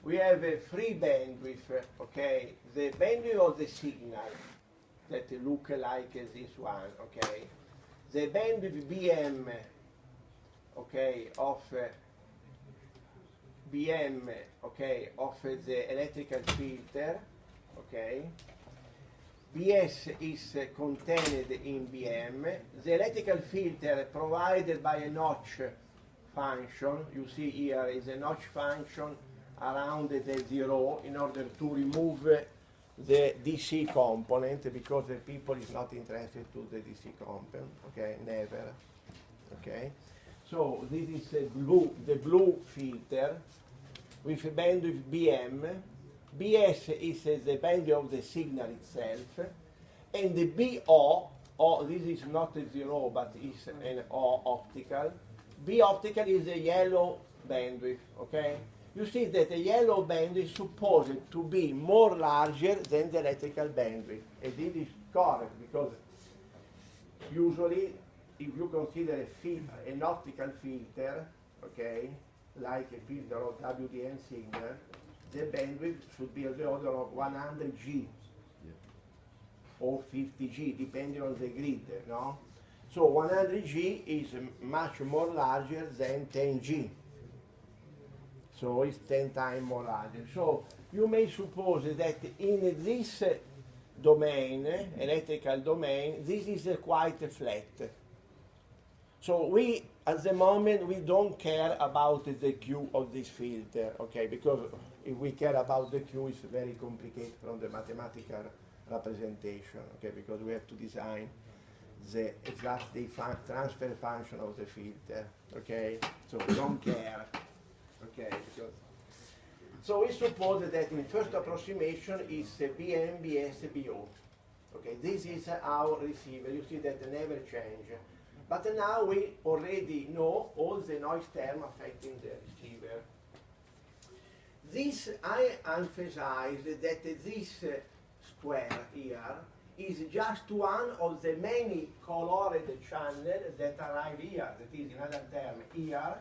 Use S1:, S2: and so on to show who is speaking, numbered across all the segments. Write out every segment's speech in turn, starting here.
S1: we have a free bandwidth, okay? The bandwidth of the signal that look like this one, okay? The bandwidth BM, okay, of BM, okay, of the electrical filter, okay? Bs is contained in Bm. The electrical filter provided by a notch function, you see here is a notch function around the zero in order to remove the DC component, because the people is not interested to the DC component, okay, never, okay. So this is the blue filter with a bandwidth Bm. Bs is the bandwidth of the signal itself, and the BO, this is not a zero but is an O optical. B optical is a yellow bandwidth, okay? You see that the yellow bandwidth is supposed to be more larger than the electrical bandwidth, and this is correct, because usually if you consider an optical filter, okay, like a filter of WDM signal, the bandwidth should be of the order of 100 G or 50 G, depending on the grid, no? So 100 G is much more larger than 10 G. So it's 10 times more larger. So you may suppose that in this domain, electrical domain, this is quite flat. So we, at the moment, we don't care about the Q of this filter, okay? Because if we care about the Q, it's very complicated from the mathematical representation, okay? Because we have to design the exact transfer function of the filter, okay? So we don't care, okay? Because so we suppose that in first approximation is BM, BS, BO, okay? This is our receiver. You see that they never change. But now we already know all the noise terms affecting the receiver. This, I emphasize that this square here is just one of the many colored channels that arrive here. That is, in other terms, here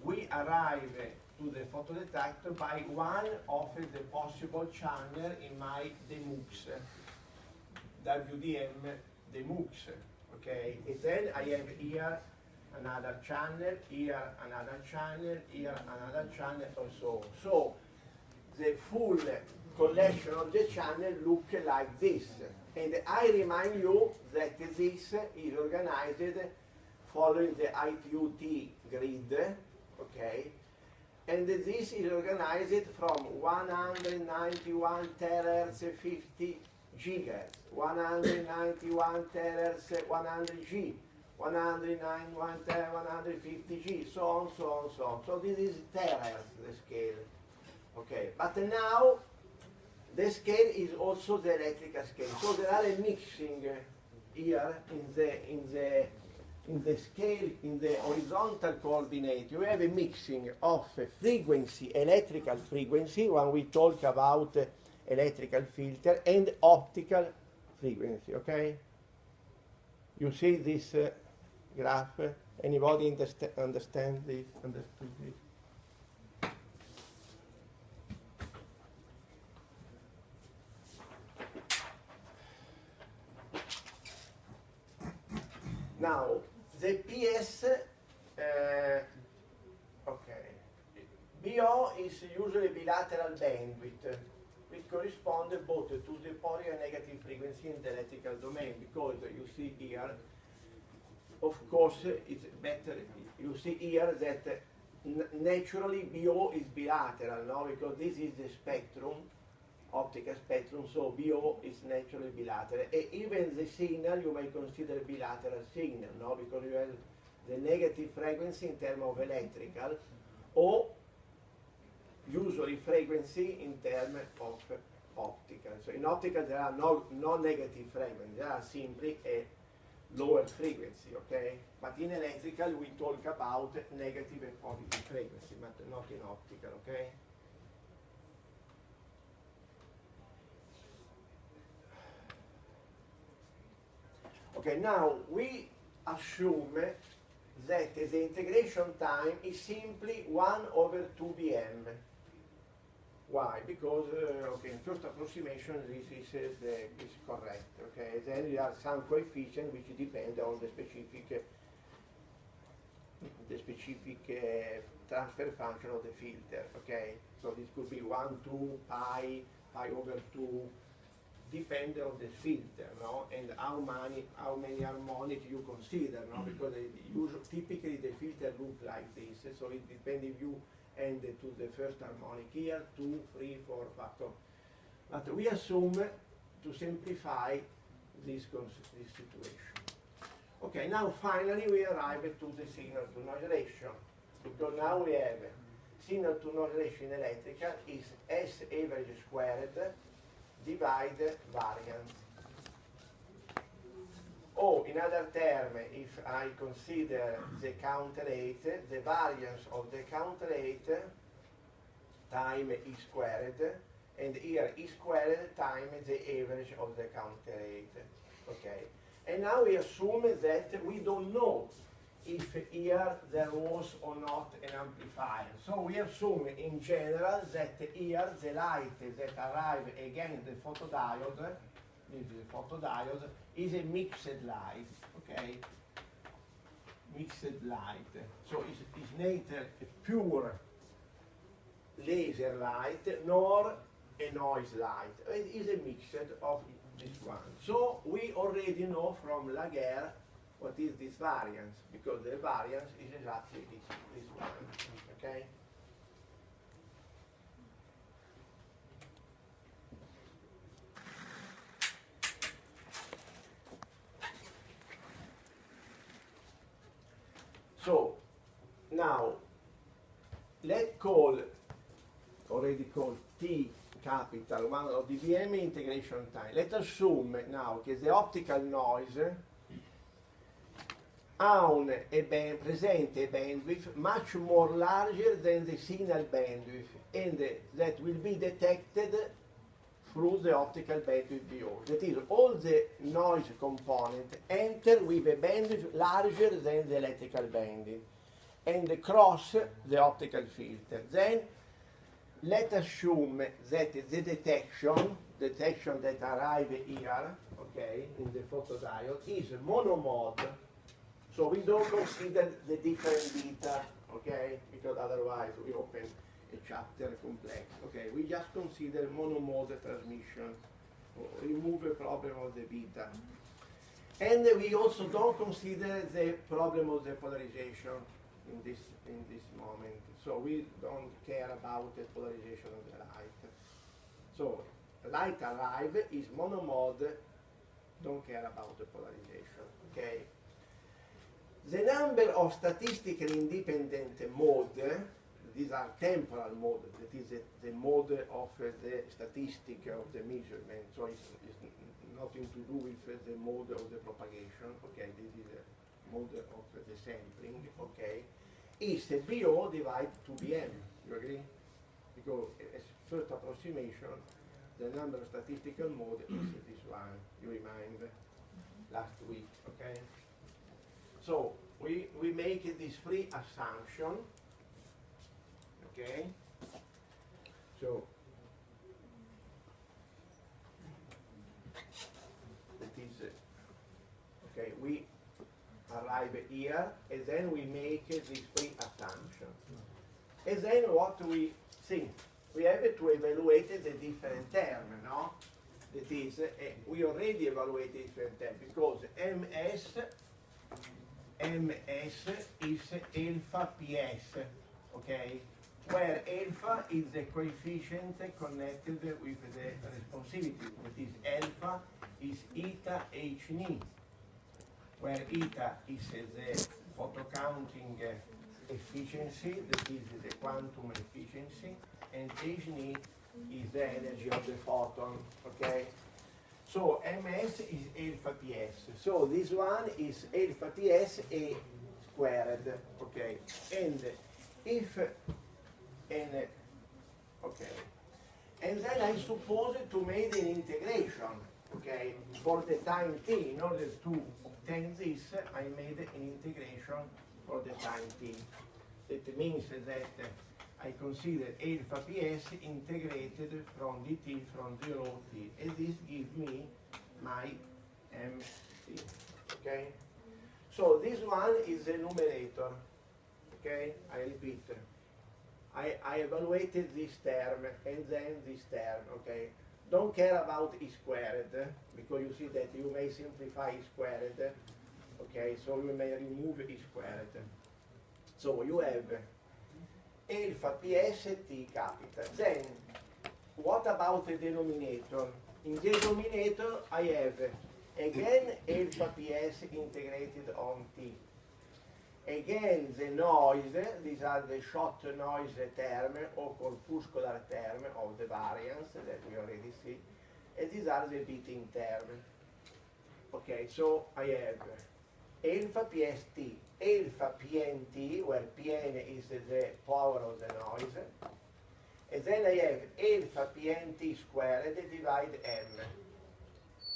S1: we arrive to the photodetector by one of the possible channels in my demux, WDM demux. Okay, and then I have here another channel, here another channel, here another channel, or so. So the full collection of the channel look like this. And I remind you that this is organized following the ITU-T grid, okay? And this is organized from 191 terahertz 50 gigahertz, 191 terahertz 100 G, 191 terahertz 150 G, so on, so on, so on. So this is terahertz, the scale. Okay, but now the scale is also the electrical scale. So there are a mixing here in the scale, in the horizontal coordinate. You have a mixing of frequency, electrical frequency, when we talk about electrical filter, and optical frequency, okay? You see this graph? Anybody understand this? Understood this? Now, the PS, okay, BO is usually bilateral bandwidth, which corresponds both to the positive and negative frequency in the electrical domain, because you see here, of course, it's better, you see here that naturally BO is bilateral, no? Because this is the spectrum, optical spectrum, so BO is naturally bilateral. And even the signal you may consider bilateral signal, no? Because you have the negative frequency in terms of electrical, or usually frequency in terms of optical. So in optical there are no negative frequency, there are simply a lower frequency, okay? But in electrical we talk about negative and positive frequency, but not in optical, okay? Okay, now we assume that the integration time is simply 1/2 BM. Why? Because okay, in first approximation this is correct. Okay, then there are some coefficients which depend on the specific transfer function of the filter. Okay, so this could be 1, 2, pi over 2, depend on the filter, no, and how many harmonics you consider, no, because typically the filter look like this, so it depends if you end to the first harmonic here, 2, 3, 4 factor. But we assume to simplify this situation. Okay, now finally we arrive to the signal to noise ratio, because now we have signal to noise ratio in electrical is S average squared divide variance. Or in other terms, if I consider the count rate, the variance of the count rate time E squared, and here E squared time the average of the count rate. Okay. And now we assume that we don't know if here there was or not an amplifier. So we assume in general that here the light that arrives against the photodiode, this is the photodiode, is a mixed light, okay? Mixed light. So it's neither a pure laser light nor a noise light. It is a mixture of this one. So we already know from Laguerre what is this variance, because the variance is exactly this one, okay? So now let's already call T capital one of the dBm integration time. Let's assume now that the optical noise present a bandwidth much more larger than the signal bandwidth, and that will be detected through the optical bandwidth DO. That is, all the noise component enter with a bandwidth larger than the electrical bandwidth and cross the optical filter. Then let's assume that the detection that arrive here, okay, in the photodiode is monomode. So we don't consider the different beta, okay, because otherwise we open a chapter complex. Okay, we just consider monomode transmission, remove the problem of the beta. And we also don't consider the problem of the polarization in this moment. So we don't care about the polarization of the light. So light arrive is monomode, don't care about the polarization, okay? The number of statistically independent modes, these are temporal modes, that is the mode of the statistic of the measurement, so it's nothing to do with the mode of the propagation, okay, this is the mode of the sampling, okay, is BO divided to BM, you agree? Because as first approximation, the number of statistical modes is this one, you remind last week, okay? So we make this free assumption, okay? So that is okay. We arrive here, and then we make this free assumption, and then what we think we have to evaluate the different term, no? That is, we already evaluated different term because MS is alpha PS, okay? Where alpha is the coefficient connected with the responsivity, that is alpha is eta Hν, where eta is the photo counting efficiency, that is the quantum efficiency, and Hν is the energy of the photon, okay? So MS is alpha PS. So this one is alpha PS A squared, okay? And if okay, and then I suppose to make an integration, okay, for the time t. In order to obtain this, I made an integration for the time t. It means that I consider alpha PS integrated from dt from 0 to t, and this gives me my mt. Okay? So this one is the numerator. Okay? I repeat. I evaluated this term and then this term. Okay? Don't care about e squared, because you see that you may simplify e squared. Okay? So you may remove e squared. So you have alpha PS t capital. Then, what about the denominator? In the denominator, I have again alpha PS integrated on t. Again, the noise, these are the short noise term or corpuscular term of the variance that we already see, and these are the beating term. Okay, so I have alpha PS t, alpha PNT, where Pn is the power of the noise, and then I have alpha PNT squared divided m,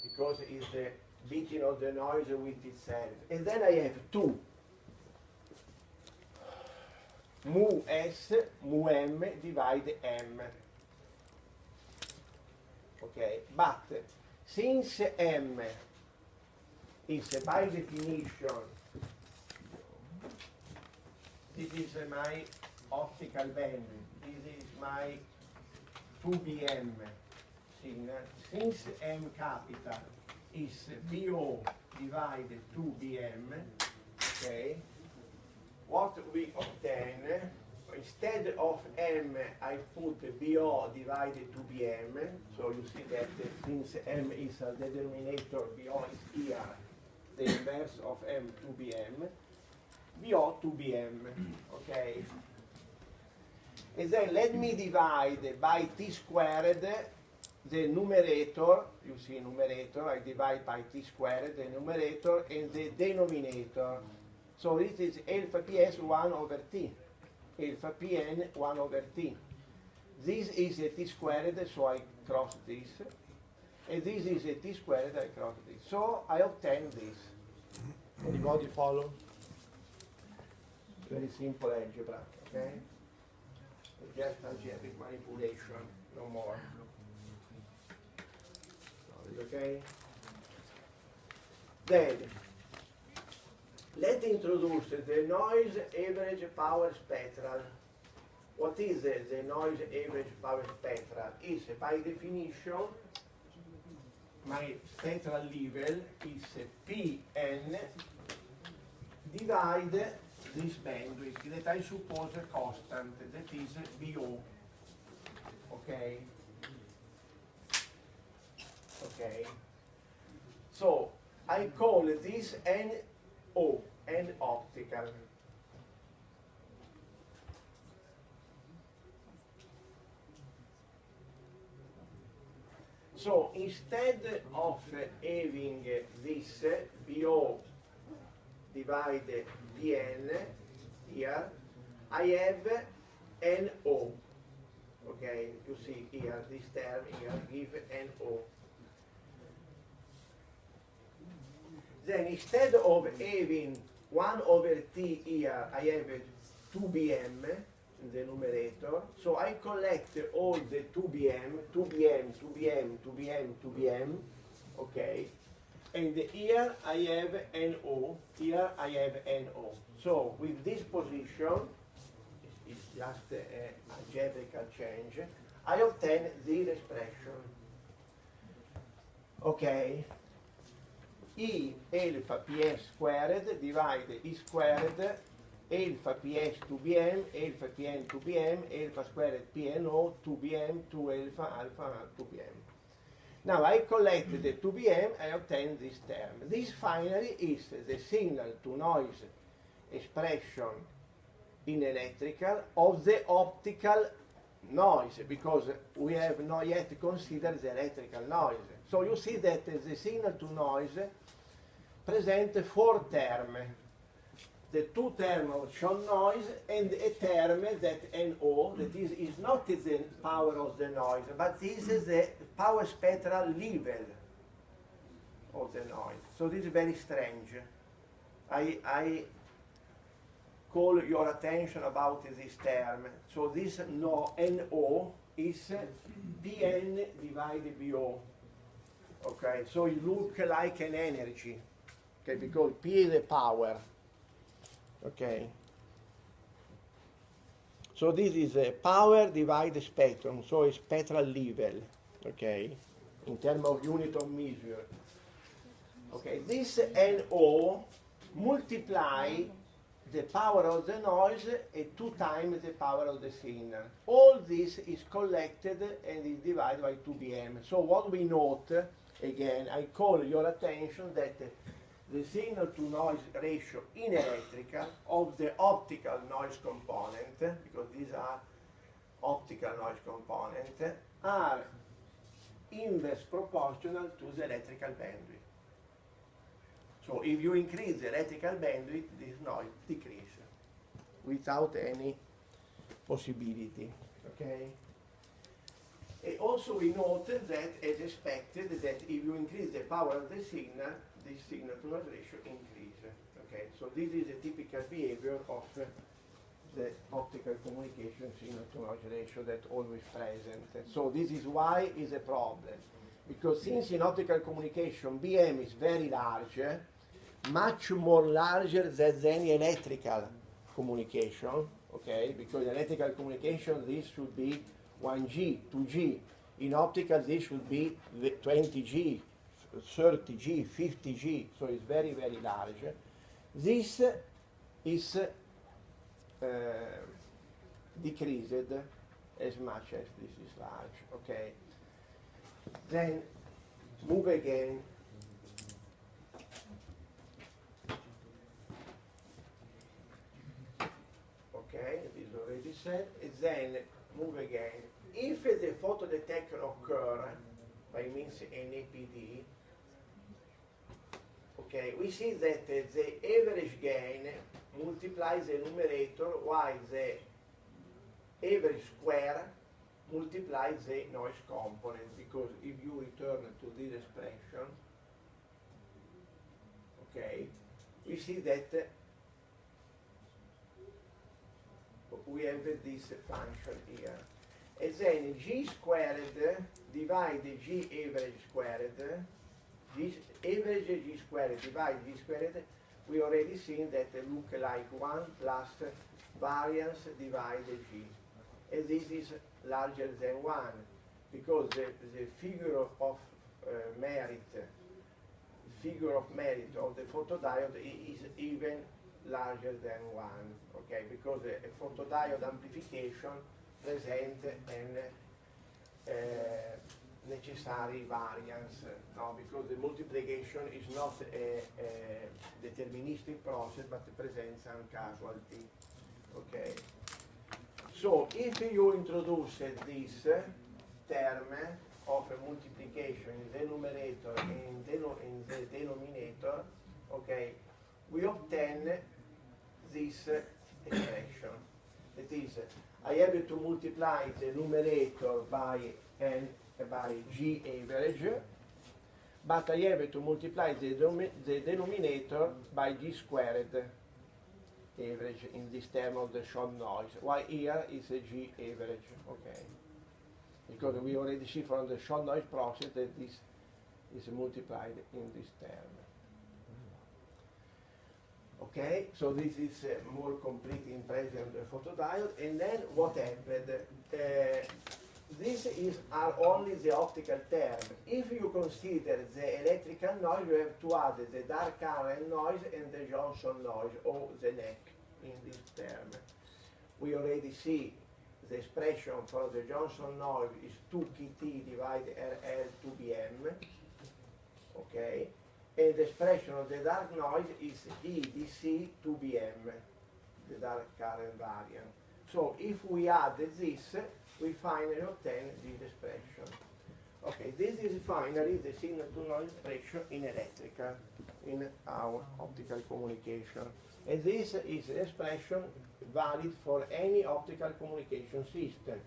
S1: because it's the beating of the noise with itself. And then I have 2 mu s mu m divided m. Okay, but since m is by definition, this is my optical bandwidth, this is my 2bm signal. Since m capital is bo divided 2bm, okay, what we obtain, instead of m, I put bo divided 2bm, so you see that since m is the denominator, bo is here, the inverse of m 2bm, bo 2bm, okay? And then let me divide by t squared the numerator, you see numerator, I divide by t squared the numerator and the denominator. So this is alpha PS 1 over t, alpha Pn 1 over t. This is a t squared, so I cross this. And this is a t squared, I cross this. So I obtain this. Anybody follow? Very simple algebra, okay? Just algebraic manipulation, no more. Okay? Then, let's introduce the noise average power spectral. What is the noise average power spectral? Is by definition, my spectral level is Pn divide this bandwidth that I suppose a constant, that is Bo. Okay? Okay? So, I call this NO, N optical. So instead of having this BO divided Pn here, I have NO. Okay, you see here, this term here give NO. Then instead of having 1 over T here, I have 2Bm in the numerator. So I collect all the 2Bm, okay? And here I have NO, here I have NO. So with this position, it's just an algebraical change, I obtain this expression. Okay? E alpha PS squared divided E squared alpha PS 2Bm, alpha Pn 2Bm, alpha squared PNO 2Bm, 2 alpha, alpha 2Bm. Now I collect the 2Bm, I obtain this term. This finally is the signal to noise expression in electrical of the optical noise, because we have not yet considered the electrical noise. So you see that the signal to noise present 4 terms. The 2 terms of short noise and a term that NO, that is not the power of the noise, but this is the power spectral level of the noise. So this is very strange. I call your attention about this term. So this NO is Pn divided by O. Okay, so it looks like an energy. Okay, because P is a power. Okay. So this is a power divided spectrum, so a spectral level. Okay, in terms of unit of measure. Okay, this NO multiply the power of the noise at 2 times the power of the signal. All this is collected and is divided by 2 bm. So what we note, again, I call your attention that the signal to noise ratio in electrical of the optical noise component, because these are optical noise components, are inverse proportional to the electrical bandwidth. So if you increase the electrical bandwidth, this noise decreases without any possibility. Okay? And also we noted that, as expected, that if you increase the power of the signal, this signal to noise ratio increases. Okay? So this is a typical behavior of the optical communication signal to noise ratio that always present. So this is why it's a problem. Because since in optical communication BM is very large, much more larger than any electrical communication, okay? Because electrical communication, this should be 1G, 2G. In optical, this should be 20G, 30G, 50G, so it's very, very large. This is decreased as much as this is large, okay? Then move again. Okay, it is already said. And then move again. If the photodetector occur by means NAPD, okay, we see that the average gain multiplies the numerator while the average square multiplies the noise component, because if you return to this expression, okay, we see that we have this function here. And then G squared divide G average squared, G average G squared divide G squared, we already seen that they look like 1 plus variance divided G. And this is larger than 1, because the figure of merit of the photodiode is even larger than 1, okay, because a photodiode amplification presents an necessary variance, no, because the multiplication is not a deterministic process, but presents some casualty, okay. So if you introduce this term of a multiplication in the numerator and in the denominator, okay, we obtain this expression. That is, I have to multiply the numerator by G average, but I have to multiply the denominator by G squared average in this term of the shot noise, while here is a G average, okay? Because we already see from the shot noise process that this is multiplied in this term. Okay, so this is more complete impression of the photodiode. And then what happened? This are only the optical term. If you consider the electrical noise, you have to add the dark current noise and the Johnson noise, or the neck, in this term. We already see the expression for the Johnson noise is 2kT divided RL 2bm, okay? And the expression of the dark noise is EDC 2bm, the dark current variant. So if we add this, we finally obtain this expression. Okay, this is finally the signal to noise ratio in electrical, in our optical communication. And this is an expression valid for any optical communication system,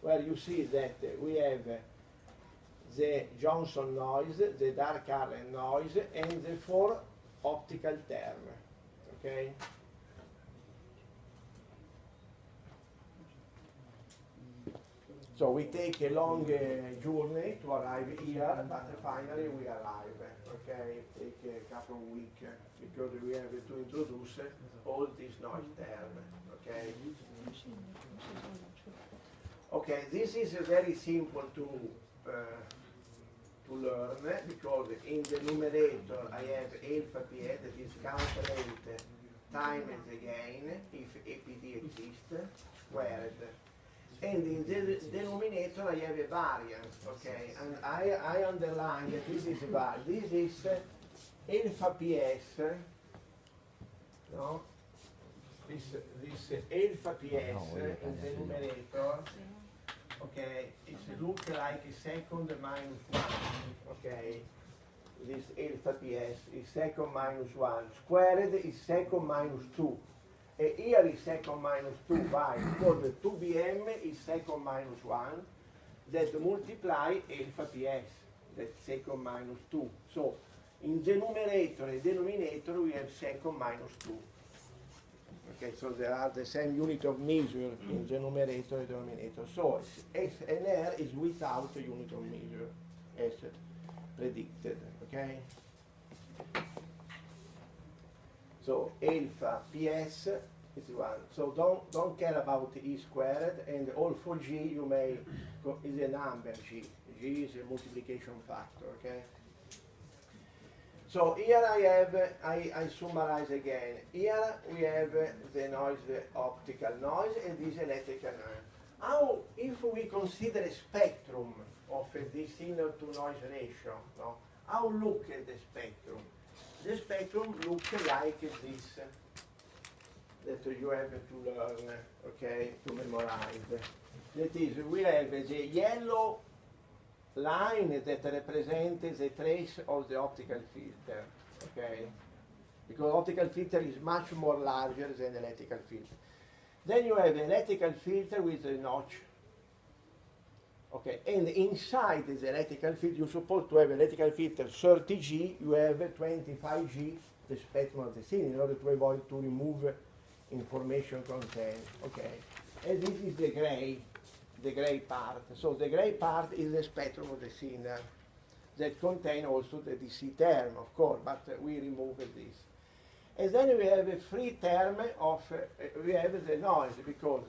S1: where you see that we have the Johnson noise, the dark current noise, and the 4 optical terms. Okay? So we take a long journey to arrive here, but finally we arrive. Okay, take a couple of weeks because we have to introduce all these noise terms. Okay. Okay, this is very simple to learn because in the numerator I have alpha PA, that is count rate times again if APD exists, squared. And in the denominator I have a variance, okay? And I underline that this is a variance. This is alpha PS, no? This alpha PS in the numerator, okay, it looks like a second minus 1, okay? This alpha PS is second minus 1. Squared is second minus 2. Here is second minus 2. Why? Because the 2bm is second minus 1 that multiply alpha PS, that's second minus 2. So in the numerator and denominator we have second minus 2. Okay, so there are the same unit of measure in the numerator and denominator. So S and R is without a unit of measure as predicted. Okay? So alpha PS is 1. So don't care about E squared, and all for G you may is a number G. G is a multiplication factor. Okay. So here I summarize again. Here we have the noise, the optical noise, and this electrical noise. How, if we consider a spectrum of this signal to noise ratio, no? How look at the spectrum? The spectrum looks like this, that you have to learn, okay, to memorize. That is, we have the yellow line that represents the trace of the optical filter, okay? Because optical filter is much more larger than electrical filter. Then you have electrical filter with a notch, okay? And inside the electrical filter, you're supposed to have electrical filter 30G, you have 25G, the spectrum of the signal, in order to avoid to remove information content, okay? And this is the gray part. So the gray part is the spectrum of the signal that contain also the DC term, of course, but we remove this. And then we have a free term of, we have the noise, because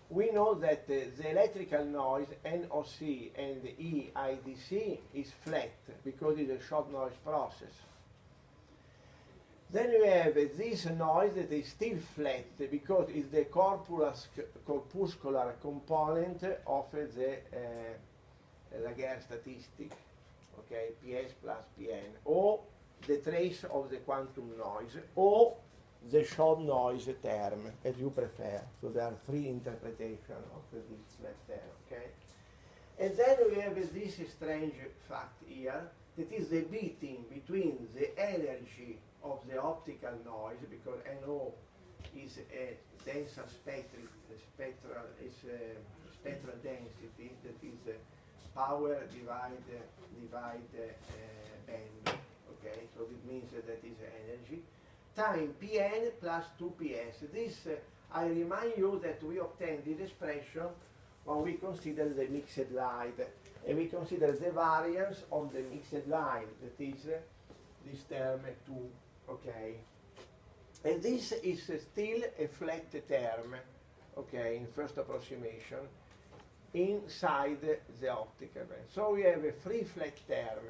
S1: we know that the electrical noise, NOC and EIDC, is flat, because it's a short noise process. Then we have this noise that is still flat because it's the corpuscular component of the Laguerre statistic, okay, PS plus PN, or the trace of the quantum noise, or the short noise term, as you prefer. So there are three interpretations of this flat term, okay? And then we have this strange fact here, that is the beating between the energy of the optical noise, because NO is a denser spectral density, that is power divide band, okay, so it means that is energy, time Pn plus 2ps. This, I remind you that we obtain this expression when we consider the mixed line, and we consider the variance of the mixed line, that is this term 2. Okay, and this is still a flat term, okay, in first approximation, inside the optical band. So we have a free flat term.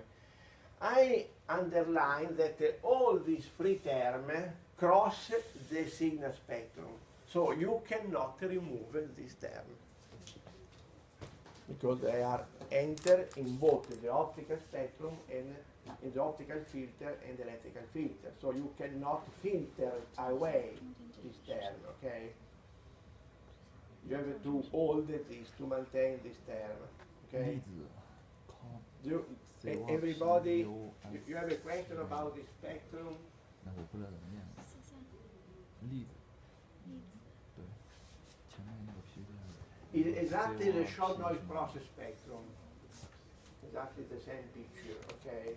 S1: I underline that all these free terms cross the signal spectrum, so you cannot remove this term, because they are enter in both the optical spectrum and in the optical filter and the electrical filter. So you cannot filter away this term, okay? You have to hold this to maintain this term, okay? Everybody, you have a question about the spectrum? It's exactly the short noise process spectrum. Exactly the same picture, okay?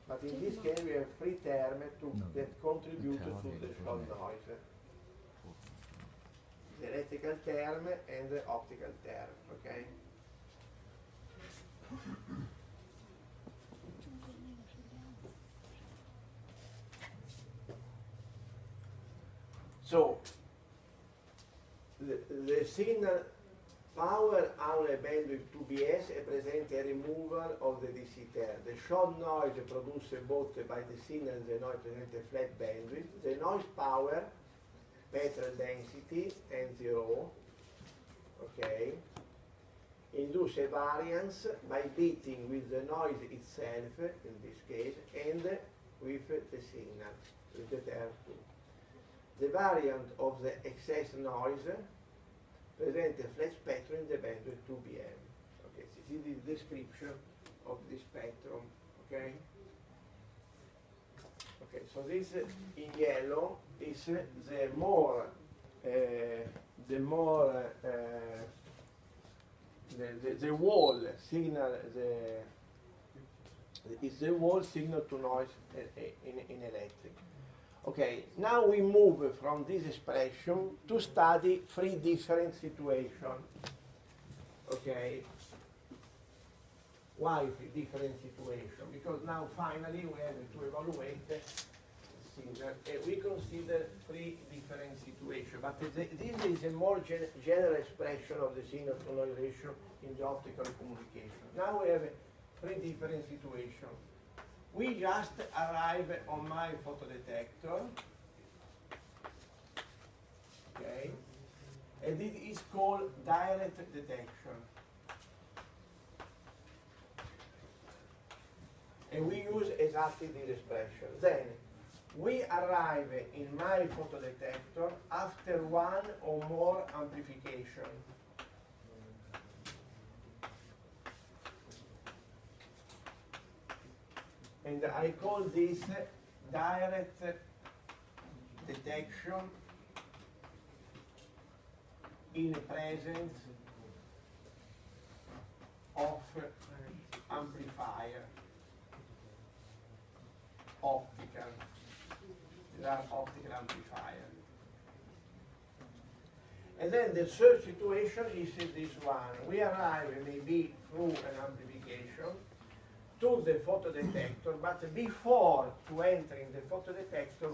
S1: But in this case we have three terms that contribute to the short noise. The electrical term and the optical term, okay? So the signal power ha una bandwidth 2bs e presenta a removal of the DC term. The short noise produced both by the signal and the noise present a flat bandwidth. The noise power, spectral density, and zero, okay, induce a variance by beating with the noise itself, in this case, and with the signal, with the term 2. The variant of the excess noise present a flat spectrum in the bandwidth 2bm. Okay, so this is the description of the spectrum. Okay. Okay, so this in yellow is the more the wall signal, is the wall signal to noise in electric. Okay, now we move from this expression to study three different situations. Okay, why three different situations? Because now finally we have to evaluate the signal. We consider three different situations, but this is a more general expression of the signal to noise ratio in the optical communication. Now we have three different situations. We just arrive on my photodetector, okay, and it is called direct detection. And we use exactly this expression. Then we arrive in my photodetector after one or more amplification. And I call this direct detection in presence of amplifier, optical. These are optical amplifier. And then the third situation is this one. We arrive maybe through an amplification to the photodetector, but before to entering the photodetector,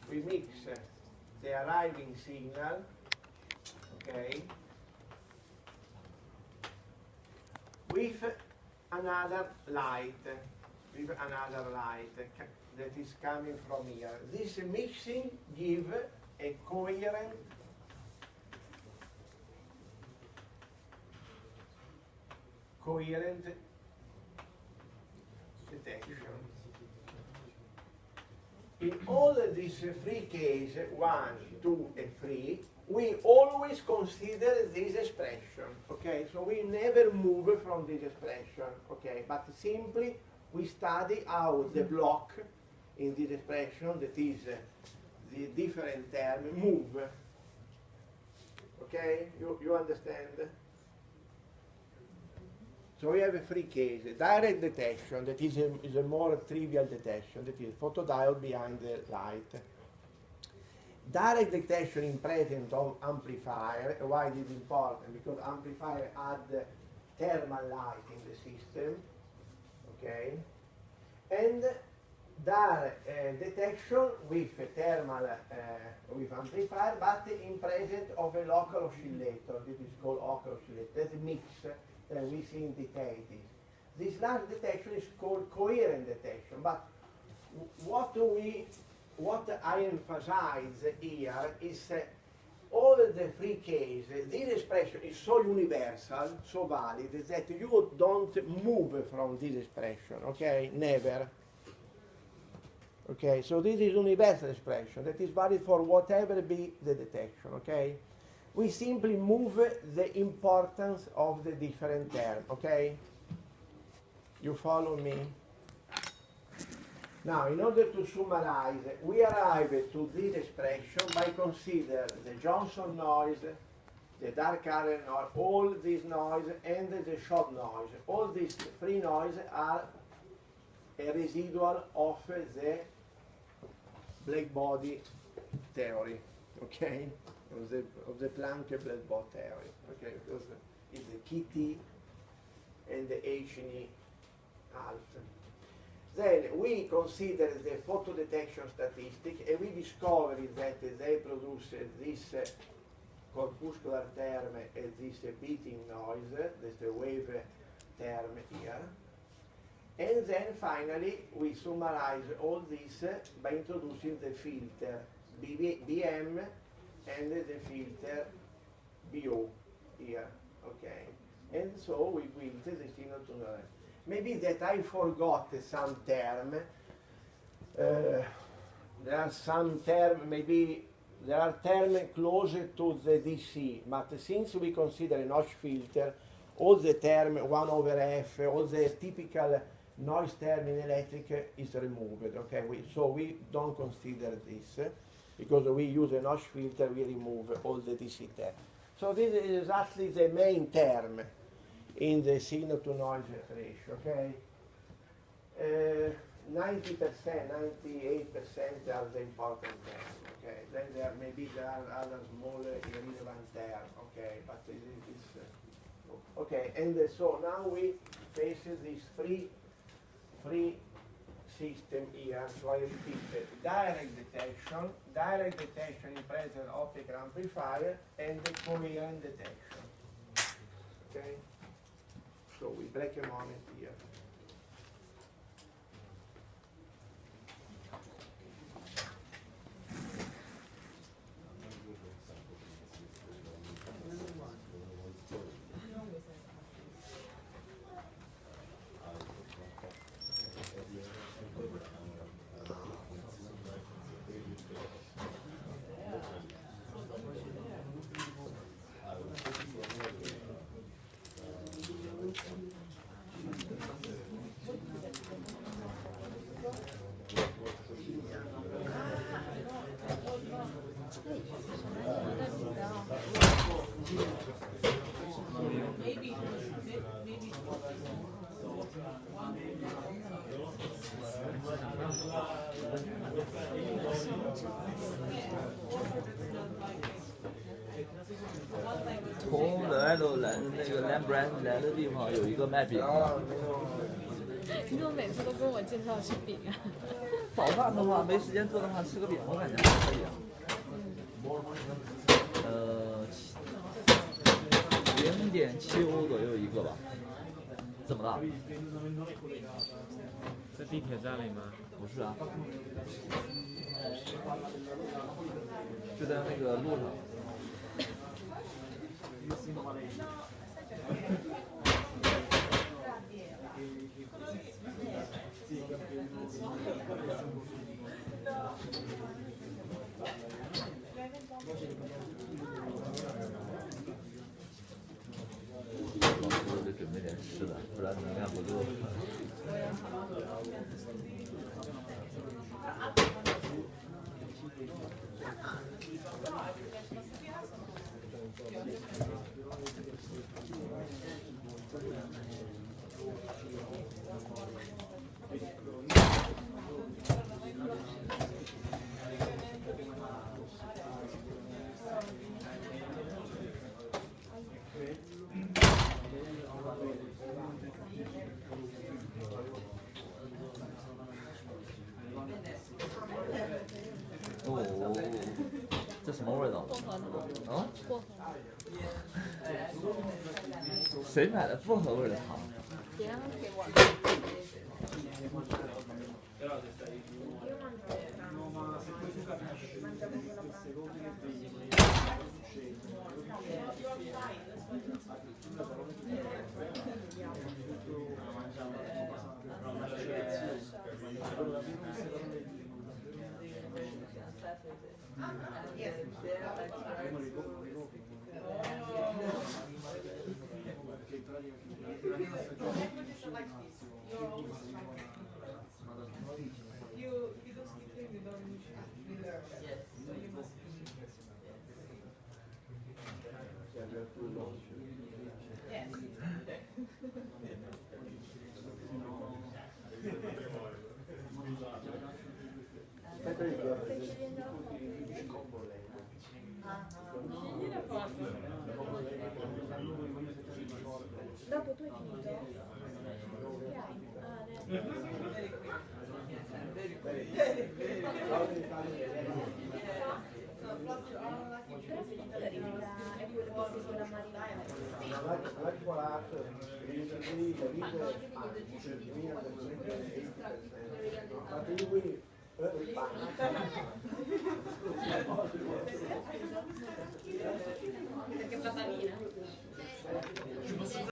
S1: we mix the arriving signal, okay, with another light, that is coming from here. This mixing gives a coherent detection. In all these three cases, 1, 2, and 3, we always consider this expression, okay? So we never move from this expression, okay? But simply we study how the block in this expression, that is the different term, move, okay? You understand? So we have three cases. Direct detection, that is a more trivial detection, that is photodiode behind the light. Direct detection in presence of amplifier. Why this is important? Because amplifier add thermal light in the system, okay? And direct detection with thermal, with amplifier, but in presence of a local oscillator. This is called local oscillator. That's a mix. We see in detail this. This last detection is called coherent detection, but what I emphasize here is all the three cases, this expression is so universal, so valid, that you don't move from this expression, okay? Never. Okay, so this is universal expression that is valid for whatever be the detection, okay? We simply move the importance of the different term, okay? You follow me? Now, in order to summarize, we arrive to this expression by considering the Johnson noise, the dark area noise, all this noise, and the short noise. All these three noises are a residual of the black body theory, okay? Of the Planck black body theory, okay? Because it's the KT and the H&E alpha. Then we consider the photo detection statistic, and we discover that they produce this corpuscular term and this beating noise, that's the wave term here. And then finally we summarize all this by introducing the filter BM and the filter BO here, okay? And so we built the signal to noise. Maybe that I forgot some term. There are some terms, maybe there are terms closer to the DC, but since we consider a notch filter, all the term 1 over F, all the typical noise term in electric is removed, okay? So we don't consider this, because we use a notch filter, we remove all the DC term. So this is exactly the main term in the signal to noise ratio, okay? 90%, 98% are the important terms, okay? Then there are other smaller irrelevant terms, okay? But it is okay. And so now we face this free system here. So I repeat it: direct detection in presence of optical amplifier, and the coherent detection. Okay. So we break a moment here.
S2: 从来都来那个 Lambrand 来的地方有一个卖饼的。
S3: 你怎么每次都跟我介绍吃饼啊？
S2: 早饭的话没时间做的话，吃个饼我感觉还可以啊。0.7欧左右一个吧。怎么了？
S4: 在地铁站里吗？
S2: 不是啊，就在那个路上。我得准备点吃的，不然能量不够。这什么味道？啊？谁买的薄荷味的糖？
S3: 别让他给我。Dopo tu hai finito?
S1: Perché